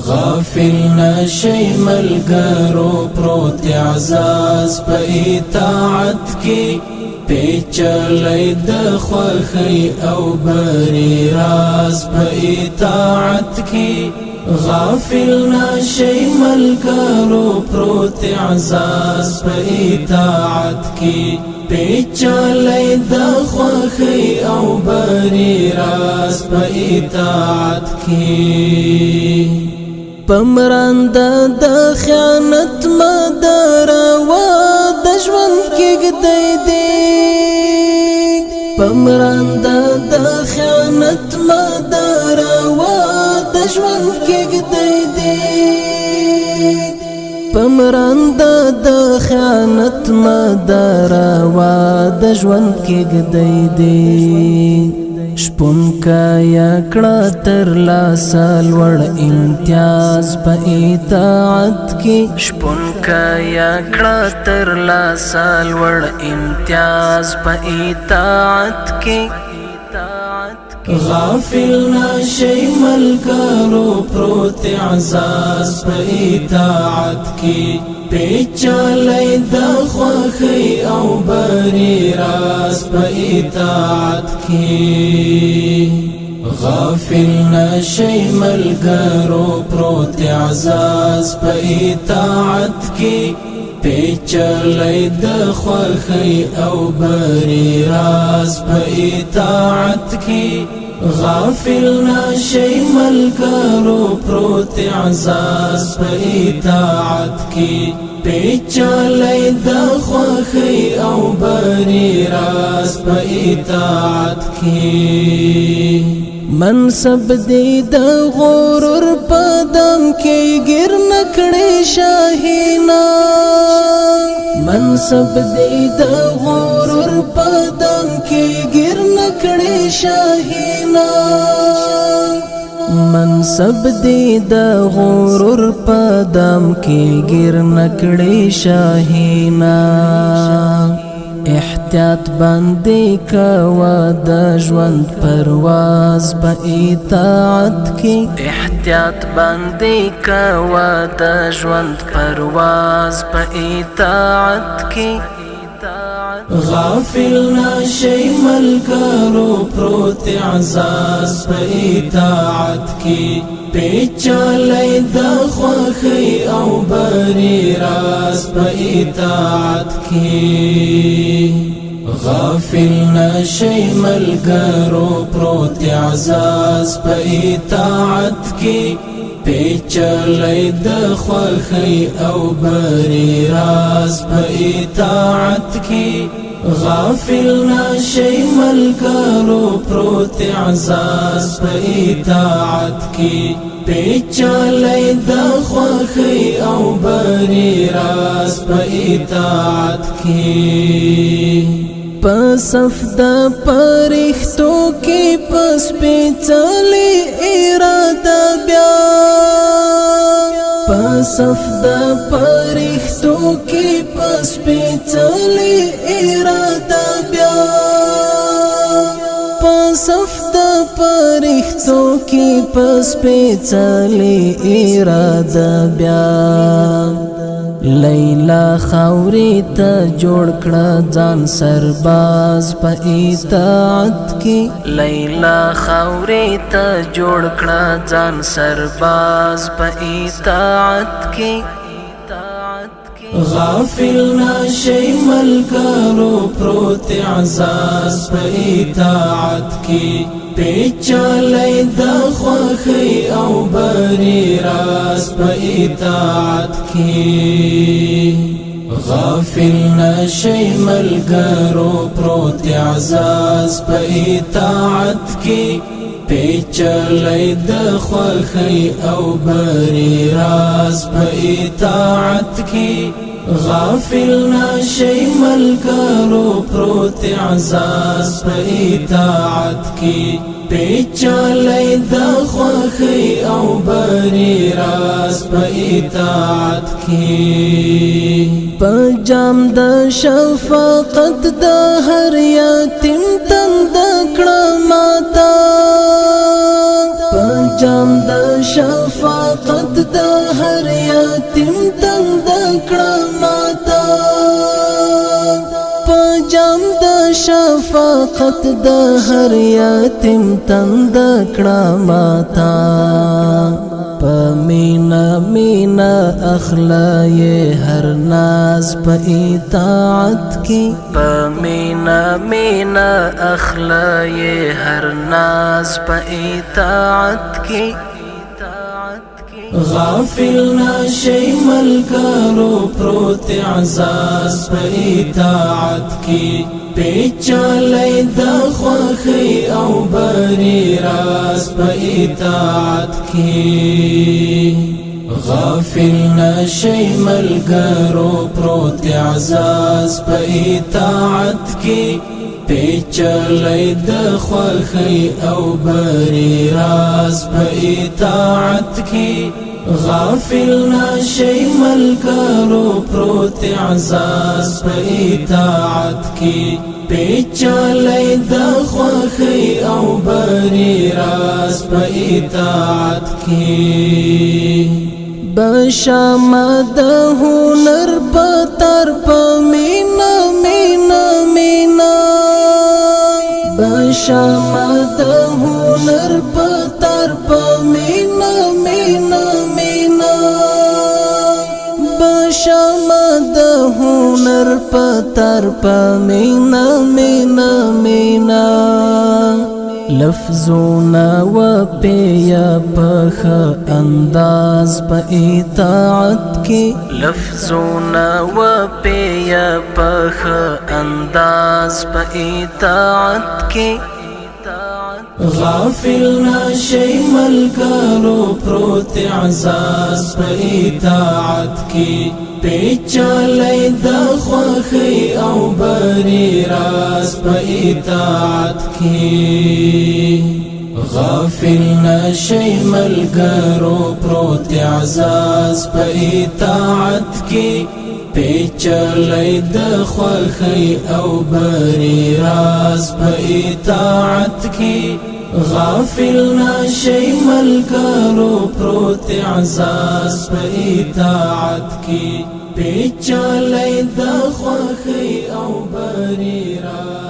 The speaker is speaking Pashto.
غافل نشي ملګرو پروت اعزاز په اطاعت کې پیچلی د خوښۍ او بری راز په اطاعت کې غافل نشي ملګرو پروت اعزاز په اطاعت کې پیچلی د خوښۍ او بری راز په اطاعت کې پمرانده د خیانت مداروا د ژوند کېږدی دی پمرانده د خیانت مداروا د ژوند کېږدی دی پمرانده د خیانت مداروا د ژوند کېږدی دی شپون کا یکړه تر لاسه لوړ امتیاز په اطاعت کې شپون کا یکړه تر لاسه لوړ امتیاز په اطاعت کې غافل نشي ملګرو پروت اعزاز په اطاعت کې پیچلی د خوښۍ او بری راز په اطاعت کې غافل نشي ملګرو پروت اعزاز په اطاعت کې پیچلی د خوښۍ او بری راز په اطاعت کې غافل نشي ملګرو پروت اعزاز په اطاعت کې پیچلی د خوښۍ او بری راز په اطاعت کې منصب دی د غرور په دم کې ګیر نکړې شاهینا منصب دی د غرور په دم کې ګیر نکړې شاهینا منصب دی د غرور په دم کې ګیر نکړې شاهینا احتیاط باندې کوا د ژوند پرواز په اطاعت کې احتیاط باندې کوا د ژوند پرواز په اطاعت کې غافل نشي ملګرو پروت اعزاز په اطاعت کې پیچلی د خوښۍ او بری راز په اطاعت کې غافل نشي ملګرو پروت اعزاز په اطاعت کې پیچلی د خوښۍ او بری راز په اطاعت کې غافل نشي ملګرو پروت اعزاز په اطاعت کې پیچلی د خوښۍ او بری راز په اطاعت کې په صف د پرښتو کې په سپېڅلې اراده بیا په صف د پرښتو کې په سپېڅلې اراده بیا په صف د پرښتو کې په سپېڅلې اراده بیا لیلا خاورې ته جوړ کړه ځان سرباز په اطاعت کې لیلا خاورې ته جوړ کړه ځان سرباز په اطاعت کې غافل نشي ملګرو پروت اعزاز په اطاعت کې پیچلی د خوښۍ او بری راز په اطاعت کې غافل نشي ملګرو پروت اعزاز په اطاعت کې پیچلی د خوښۍ او بری راز په اطاعت کې غافل نشي ملګرو پروت اعزاز په اطاعت کې پیچلی د خوښۍ او بری راز په اطاعت کې په جام د شفقت د هر یتیم ته یتیم تند کړه ماتا پجام د شفاقت د هر یتیم تند کړه ماتا پمینا مینا اخلای هر ناز په اطاعت کی پمینا مینا اخلای هر ناز په اطاعت کی غافل نشي ملګرو پروت اعزاز په اطاعت کی پیچلای د خوخي او بری راز په اطاعت کی غافل نشي ملګرو پروت اعزاز په اطاعت کی پیچلای د خوخي او بری راز په اطاعت کی غافل نشي ملګرو پروت اعزاز په اطاعت کی پیچلای د خوخي او بری راز په اطاعت کی بشامد هنر پتر پمینا مینا مینا بشامد هنر پتر پمینا مینا مینا بشامد هنر پتر پمینا مینا مینا لفظونا و پیا پخ انداز پا اطاعت کی لفظونا و پیا پخ انداز پا اطاعت کی غافل نشي ملګرو پروت اعزاز په اطاعت کی پیچلای د خوخي او بری راز په اطاعت کی غافل نشي ملګرو پروت اعزاز په اطاعت کی پیچلای د خوخي او بری راز په اطاعت کی غافل نشي ملګرو پروت اعزاز په اطاعت کی پیچلای د خوخي او بری راز